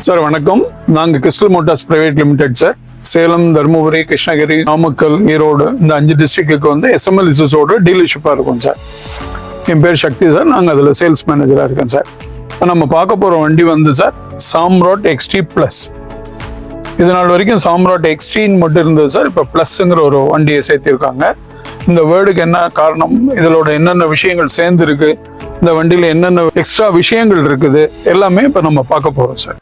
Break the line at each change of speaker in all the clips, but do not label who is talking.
Sir வணக்கம். நாங்கள் crystal Motors private limited sir. Salem, Dharmapuri, Krishnagiri, Namakkal, Erode இந்த 5 டிஸ்ட்ரிக்ட்டுக்கு வந்து SML இசஸோட டீலர்ஷிப்பாக இருக்கும் சார். என் பேர் சக்தி சார். நாங்கள் அதில் சேல்ஸ் மேனேஜராக இருக்கேன் சார். இப்போ நம்ம பார்க்க போகிற வண்டி வந்து சார் சாம்ராட் XT ப்ளஸ். இது நாள் வரைக்கும் சாம்ராட் XTன்னு மட்டும் இருந்தது சார். இப்போ ப்ளஸ்ங்கிற ஒரு வண்டியை சேர்த்திருக்காங்க. இந்த வேர்டுக்கு என்ன காரணம், இதோட என்னென்ன விஷயங்கள் சேர்ந்து இருக்கு, இந்த வண்டியில் என்னென்ன எக்ஸ்ட்ரா விஷயங்கள் இருக்குது, எல்லாமே இப்போ நம்ம பார்க்க போகிறோம் சார்.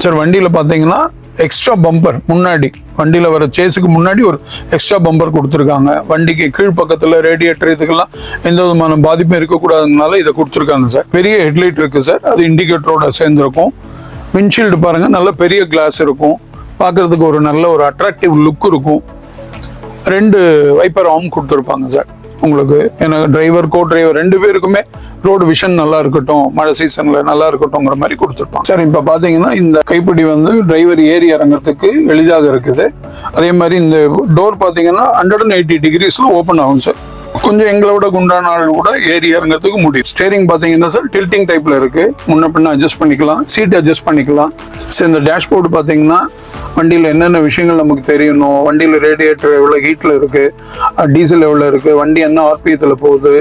சார் வண்டியில் பார்த்தீங்கன்னா எக்ஸ்ட்ரா பம்பர், முன்னாடி வண்டியில் வர சேஸுக்கு முன்னாடி ஒரு எக்ஸ்ட்ரா பம்பர் கொடுத்துருக்காங்க. வண்டிக்கு கீழ்ப்பக்கத்தில் ரேடியேட்டர் இதுக்கெல்லாம் எந்த விதமான பாதிப்பும் இருக்கக்கூடாதுனால இதை கொடுத்துருக்காங்க சார். பெரிய ஹெட்லைட் இருக்குது சார், அது இண்டிகேட்டரோட சேர்ந்துருக்கும். விண்ட்ஷீல்டு பாருங்கள், நல்ல பெரிய கிளாஸ் இருக்கும், பார்க்குறதுக்கு ஒரு நல்ல ஒரு அட்ராக்டிவ் லுக் இருக்கும். 2 வைப்பர் ஆர்ம் கொடுத்துருப்பாங்க சார் உங்களுக்கு. ஏன்னா டிரைவர், கோ டிரைவர் 2 பேருக்குமே ரோடு விஷன் நல்லா இருக்கட்டும், மழை சீசன்ல நல்லா இருக்கட்டும்ங்கிற மாதிரி கொடுத்துருப்பாங்க சார். இப்போ பார்த்தீங்கன்னா இந்த கைப்பிடி வந்து டிரைவர் ஏறி இறங்குறதுக்கு எளிதாக இருக்குது. அதே மாதிரி இந்த டோர் பார்த்தீங்கன்னா 180 டிகிரிஸ்ல ஓப்பன் ஆகும் சார். கொஞ்சம் எங்களோட குண்டான ஆள் கூட ஏறி இறங்குறதுக்கு முடியும். ஸ்டேரிங் பார்த்தீங்கன்னா சார் டில்ட்டிங் டைப்ல இருக்கு, முன்ன பின்ன அட்ஜஸ்ட் பண்ணிக்கலாம், சீட் அட்ஜஸ்ட் பண்ணிக்கலாம். சரி, இந்த டேஷ்போர்டு பார்த்தீங்கன்னா வண்டியில் என்னென்ன விஷயங்கள் நமக்கு தெரியணும், வண்டியில் ரேடியேட்டர் எவ்வளோ ஹீட்டில் இருக்குது, டீசல் எவ்வளோ இருக்குது, வண்டி என்ன RPMத்தில் போகுது,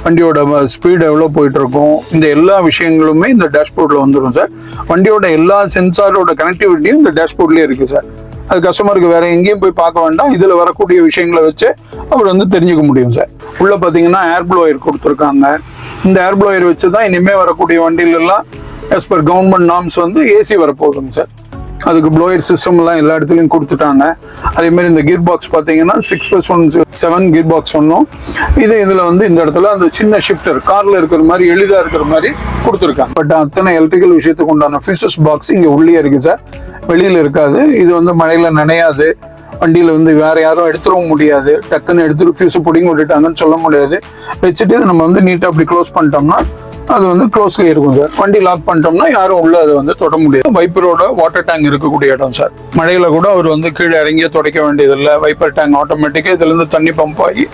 வண்டியோட ஸ்பீடு எவ்வளோ போயிட்டு இருக்கும், இந்த எல்லா விஷயங்களுமே இந்த டேஷ்போர்டில் வந்துடும் சார். வண்டியோட எல்லா சென்சாரோட கனெக்டிவிட்டியும் இந்த டேஷ்போர்ட்லேயே இருக்குது சார். அது கஸ்டமருக்கு வேற எங்கேயும் போய் பார்க்க வேண்டாம், இதில் வரக்கூடிய விஷயங்களை வச்சு அவர் வந்து தெரிஞ்சுக்க முடியும் சார். உள்ள பார்த்தீங்கன்னா ஏர் ப்ளோயர் கொடுத்துருக்காங்க. இந்த ஏர் ப்ளோயர் வச்சு தான் இனிமேல் வரக்கூடிய வண்டியிலெல்லாம் as per கவர்மெண்ட் நார்ம்ஸ் வந்து AC வரப்போகுதுங்க சார். அதுக்கு ப்ளோயர் சிஸ்டம் எல்லாம் எல்லா இடத்துலையும் கொடுத்துட்டாங்க. அதே மாதிரி இந்த கியர் பாக்ஸ் பார்த்தீங்கன்னா 6+1 7 கியர் பாக்ஸ் ஒன்றும் இதில் வந்து இந்த இடத்துல அந்த சின்ன ஷிஃப்டர் காரில் இருக்கிற மாதிரி எளிதாக இருக்கிற மாதிரி கொடுத்துருக்காங்க. பட் அத்தனை எலக்ட்ரிக்கல் விஷயத்துக்கு உண்டான ஃபியூசஸ் பாக்ஸ் இங்கே உள்ளே இருக்குது சார், வெளியில் இருக்காது. இது வந்து மழையில் நனையாது, வண்டியில் வந்து வேற யாரும் எடுத்துடவும் முடியாது. டக்குன்னு எடுத்துட்டு ஃபியூஸை பிடிங்கி விட்டுட்டாங்கன்னு சொல்ல முடியாது. வச்சுட்டு நம்ம வந்து நீட்டாக அப்படி க்ளோஸ் பண்ணிட்டோம்னா அது வந்து க்ளோஸ்லயே இருக்கும் சார். வண்டி லாக் பண்ணிட்டோம்னா யாரும் உள்ள அதை வந்து தொட முடியாது. வைப்பரோட வாட்டர் டேங்க் இருக்கக்கூடிய இடம் சார். மழையில கூட அவர் வந்து கீழே இறங்கிய துடைக்க வேண்டியதில்லை. வைப்பர் டேங்க் ஆட்டோமேட்டிக்காக இதுல இருந்து தண்ணி பம்ப் ஆகி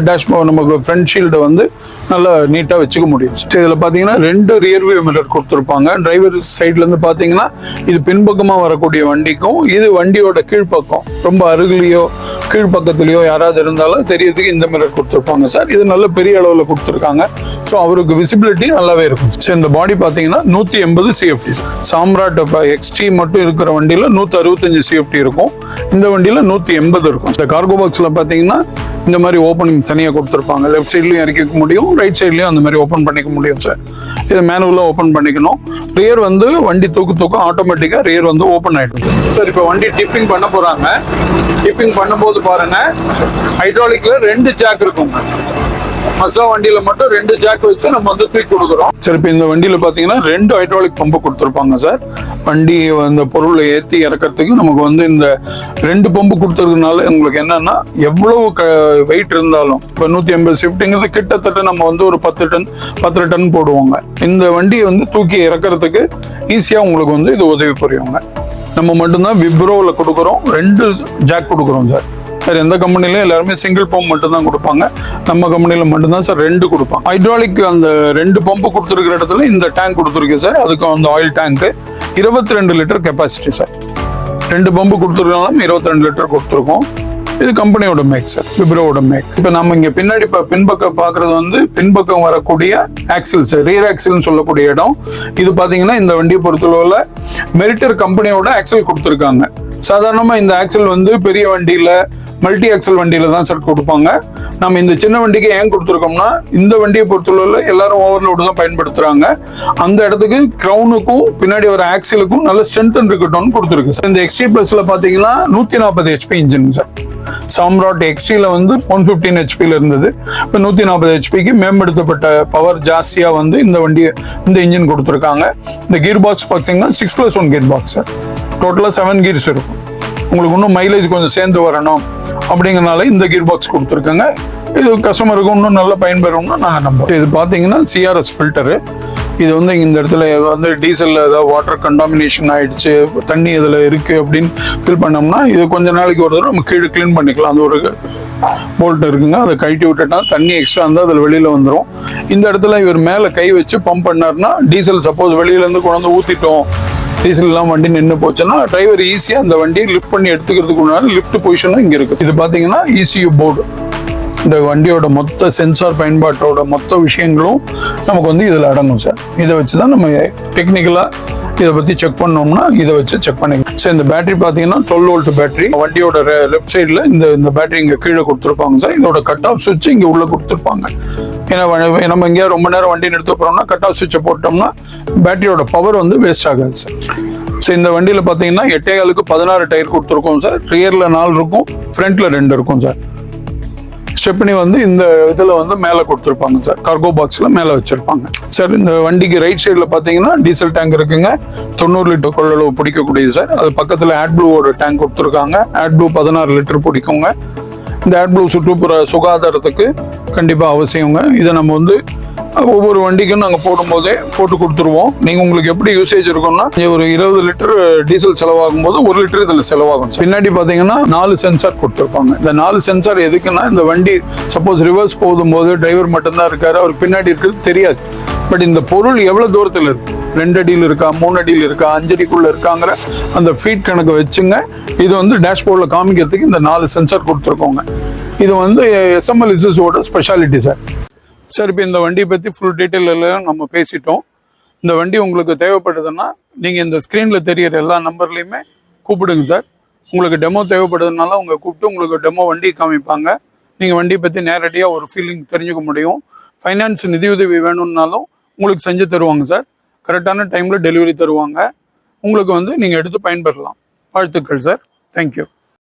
டேஷ்போர்ட் நமக்கு ஃப்ரண்ட் ஷீல்டு வந்து நல்லா நீட்டாக வச்சுக்க முடியும். இதில் பார்த்தீங்கன்னா 2 ரியர் வியூ மிரர் கொடுத்துருப்பாங்க. டிரைவர் சைட்லேருந்து பார்த்தீங்கன்னா இது பின்பக்கமாக வரக்கூடிய வண்டிக்கும், இது வண்டியோட கீழ்ப்பக்கம் ரொம்ப அருகிலையோ கீழ்ப்பக்கத்துலையோ யாராவது இருந்தாலும் தெரியறதுக்கு இந்த மிரர் கொடுத்துருப்பாங்க சார். இது நல்ல பெரிய அளவில் கொடுத்துருக்காங்க. ஸோ அவருக்கு விசிபிலிட்டி நல்லாவே இருக்கும். ஸோ இந்த பாடி பார்த்தீங்கன்னா 180 CFT சார். சாம்ராட் XT மட்டும் இருக்கிற வண்டியில் 165 CFT இருக்கும். இந்த வண்டியில் 180 இருக்கும். இந்த கார்கோ பாக்ஸில் பார்த்தீங்கன்னா இந்த மாதிரி ஓப்பனிங் தனியாக கொடுத்துருப்பாங்க. லெஃப்ட் சைட்லையும் இறக்கிக்க முடியும், ரைட் சைட்லையும் அந்த மாதிரி ஓப்பன் பண்ணிக்க முடியும் சார். இதை மேனுவலாக ஓப்பன் பண்ணிக்கணும். ரியர் வந்து வண்டி தூக்கம் ஆட்டோமேட்டிக்காக ரியர் வந்து ஓப்பன் ஆகிடும் சார். இப்போ வண்டி டிப்பிங் பண்ண போகிறாங்க. டிப்பிங் பண்ணும்போது பாருங்க, ஹைட்ராலிக்ல 2 ஜாக் இருக்கும். மசா வண்டியில மட்டும் 2 ஜாக் வச்சு நம்ம வந்து தூக்கி கொடுக்குறோம் சார். இப்போ இந்த வண்டியில பாத்தீங்கன்னா 2 ஹைட்ராலிக் பம்பு கொடுத்துருப்பாங்க சார். வண்டி அந்த பொருளை ஏற்றி இறக்கிறதுக்கு நமக்கு வந்து இந்த 2 பம்பு கொடுத்துருக்கனால உங்களுக்கு என்னன்னா எவ்வளவு வெயிட் இருந்தாலும் இப்போ 180 CFTங்கிறது கிட்டத்தட்ட நம்ம வந்து ஒரு 10 டன் போடுவாங்க. இந்த வண்டியை வந்து தூக்கி இறக்கிறதுக்கு ஈஸியா உங்களுக்கு வந்து இது உதவி புரியுங்க. நம்ம மட்டும்தான் விப்ரோவில் கொடுக்குறோம், 2 ஜாக் கொடுக்குறோம் சார். சார் எந்த கம்பெனிலையும் எல்லாருமே சிங்கிள் பம்ப் மட்டும் தான் கொடுப்பாங்க. நம்ம கம்பெனியில் மட்டும்தான் சார் 2 கொடுப்பாங்க. ஹைட்ராலிக் அந்த 2 பம்பு கொடுத்துருக்கிற இடத்துல இந்த டேங்க் கொடுத்துருக்கு சார். அதுக்கு அந்த ஆயில் டேங்க்கு 22 லிட்டர் கெப்பாசிட்டி சார். 2 பம்பு கொடுத்துருக்கனாலும் 22 லிட்டர் கொடுத்துருக்கோம். இது கம்பெனியோட மேக் சார், விப்ரோவோட மேக். இப்போ நம்ம இங்கே பின்னாடி பின்பக்கம் பார்க்குறது வந்து பின்பக்கம் வரக்கூடிய ஆக்சில் சார், ரியர் ஆக்சில்னு சொல்லக்கூடிய இடம். இது பார்த்தீங்கன்னா இந்த வண்டியை பொறுத்தளவில் மெரிட்டர் கம்பெனியோட ஆக்சில் கொடுத்துருக்காங்க. சாதாரணமாக இந்த ஆக்சில் வந்து பெரிய வண்டியில் மல்டி ஆக்சல் வண்டியில தான் சார் கொடுப்பாங்க. நம்ம இந்த சின்ன வண்டிக்கு ஏன் கொடுத்துருக்கோம்னா, இந்த வண்டியை பொறுத்தளவில் எல்லாரும் ஓவர்லோடு தான் பயன்படுத்துறாங்க. அந்த இடத்துக்கு கிரவுனுக்கும் பின்னாடி வர ஆக்சிலுக்கும் நல்ல ஸ்ட்ரென்த் இருக்கட்டும்னு கொடுத்துருக்கு சார். இந்த XT ப்ளஸ்ல பார்த்தீங்கன்னா 140 HP இன்ஜின் சார். சாம்ராட் XTல வந்து 115 HPல இருந்தது. இப்போ 140 HPக்கு மேம்படுத்தப்பட்ட பவர் ஜாஸ்தியா வந்து இந்த இன்ஜின் கொடுத்துருக்காங்க. இந்த கியர் பாக்ஸ் பார்த்தீங்கன்னா 6+1 கியர் பாக்ஸ் சார். டோட்டலாக 7 கியர்ஸ் இருக்கும். உங்களுக்கு இன்னும் மைலேஜ் கொஞ்சம் சேர்ந்து வரணும் அப்படிங்கிறனால இந்த கியர் பாக்ஸ் கொடுத்துருக்காங்க. இது கஸ்டமருக்கு இன்னும் நல்ல பயன்பெறும்னு நாங்கள் நம்புறோம். இது பார்த்தீங்கன்னா CRS ஃபில்டரு. இது வந்து இந்த இடத்துல வந்து டீசலில் ஏதாவது வாட்டர் கண்டாமினேஷன் ஆயிடுச்சு, தண்ணி இதில் இருக்குது அப்படின்னு ஃபில் பண்ணோம்னா இது கொஞ்ச நாளைக்கு ஒரு தடவை நம்ம கீழே க்ளீன் பண்ணிக்கலாம். அது ஒரு போல்ட் இருக்குங்க, அதை கழட்டி விட்டுட்டா தண்ணி எக்ஸ்ட்ரா இருந்தால் அதில் வெளியில் வந்துடும். இந்த இடத்துல இவர் மேலே கை வச்சு பம்ப் பண்ணார்னா டீசல் சப்போஸ் வெளியிலேருந்து கொண்டு ஊற்றிட்டோம், டீசல் எல்லாம் வண்டி நின்று போச்சுன்னா டிரைவர் ஈஸியாக அந்த வண்டியை லிஃப்ட் பண்ணி எடுத்துக்கிறதுக்கு முன்னாடி லிஃப்ட் பொசிஷனும் இங்கே இருக்குது. இது பார்த்தீங்கன்னா ECU போர்டு. இந்த வண்டியோட மொத்த சென்சார் பயன்பாட்டோட மொத்த விஷயங்களும் நமக்கு வந்து இதில் அடங்கும் சார். இதை வச்சு தான் நம்ம டெக்னிக்கலாக இதை பற்றி செக் பண்ணோம்னா இதை வச்சு செக் பண்ணிக்கலாம் சார். இந்த பேட்டரி பார்த்தீங்கன்னா 12 வோல்ட் பேட்டரி. வண்டியோட லெஃப்ட் சைடில் இந்த பேட்டரி இங்கே கீழே கொடுத்துருப்பாங்க சார். இதோட கட் ஆஃப் சுவிட்ச் இங்கே உள்ளே கொடுத்துருப்பாங்க. ஏன்னா நம்ம எங்கேயா ரொம்ப நேரம் வண்டி நிறுத்த போகிறோம்னா கட் ஆஃப் சுவிட்சை போட்டோம்னா பேட்டரியோட பவர் வந்து வேஸ்ட் ஆகாது சார். ஸோ இந்த வண்டியில் பார்த்தீங்கன்னா 8.5க்கு 16 டயர் கொடுத்துருக்கோம் சார். ரியரில் 4 இருக்கும், ஃப்ரண்ட்டில் 2 இருக்கும் சார். ஸ்டெப்னி வந்து இந்த இதில் வந்து மேலே கொடுத்துருப்பாங்க சார், கார்கோ பாக்ஸில் மேலே வச்சுருப்பாங்க சார். இந்த வண்டிக்கு ரைட் சைடில் பார்த்தீங்கன்னா டீசல் டேங்க் இருக்குங்க, 90 லிட்டர் கொள்ளளவு பிடிக்கக்கூடியது சார். அது பக்கத்தில் AdBlueவோட டேங்க் கொடுத்துருக்காங்க. AdBlue 16 லிட்டர் பிடிக்குங்க. இந்த AdBlue சுற்றுப்புற சுகாதாரத்துக்கு கண்டிப்பாக அவசியங்க. இதை நம்ம வந்து ஒவ்வொரு வண்டிக்கும் நாங்கள் போடும்போதே போட்டு கொடுத்துருவோம். நீங்கள் உங்களுக்கு எப்படி யூசேஜ் இருக்கும்னா ஒரு 20 லிட்டர் டீசல் செலவாகும் போது 1 லிட்டர் இதில் செலவாகும். பின்னாடி பார்த்தீங்கன்னா 4 சென்சார் கொடுத்துருப்பாங்க. இந்த 4 சென்சார் எதுக்குன்னா இந்த வண்டி சப்போஸ் ரிவர்ஸ் போகும்போது டிரைவர் மட்டும்தான் இருக்காரு, அவர் பின்னாடி இருக்கிறது தெரியாது. பட் இந்த பொருள் எவ்வளோ தூரத்தில் இருக்கு, 2 அடியில் இருக்கா, 3 அடியில் இருக்கா, 5 அடிக்குள்ள இருக்காங்கிற அந்த ஃபீட் கணக்கு வச்சுங்க. இது வந்து டேஷ்போர்டில் காமிக்கிறதுக்கு இந்த 4 சென்சார் கொடுத்துருக்கோங்க. இது வந்து SML இசஸோட ஸ்பெஷாலிட்டி சார். சார் இப்போ இந்த வண்டியை பற்றி ஃபுல் டீட்டெயில் எல்லாம் நம்ம பேசிட்டோம். இந்த வண்டி உங்களுக்கு தேவைப்படுதுன்னா நீங்கள் இந்த ஸ்க்ரீனில் தெரிகிற எல்லா நம்பர்லேயுமே கூப்பிடுங்க சார். உங்களுக்கு டெமோ தேவைப்படுதுனால உங்களை கூப்பிட்டு உங்களுக்கு டெமோ வண்டி காமிப்பாங்க. நீங்கள் வண்டியை பற்றி நேரடியாக ஒரு ஃபீலிங் தெரிஞ்சுக்க முடியும். ஃபைனான்ஸ் நிதியுதவி வேணும்னாலும் உங்களுக்கு செஞ்சு தருவாங்க சார். கரெக்டான டைமில் டெலிவரி தருவாங்க. உங்களுக்கு வந்து நீங்கள் எடுத்து பயன்பெறலாம். வாழ்த்துக்கள் சார். தேங்க்யூ.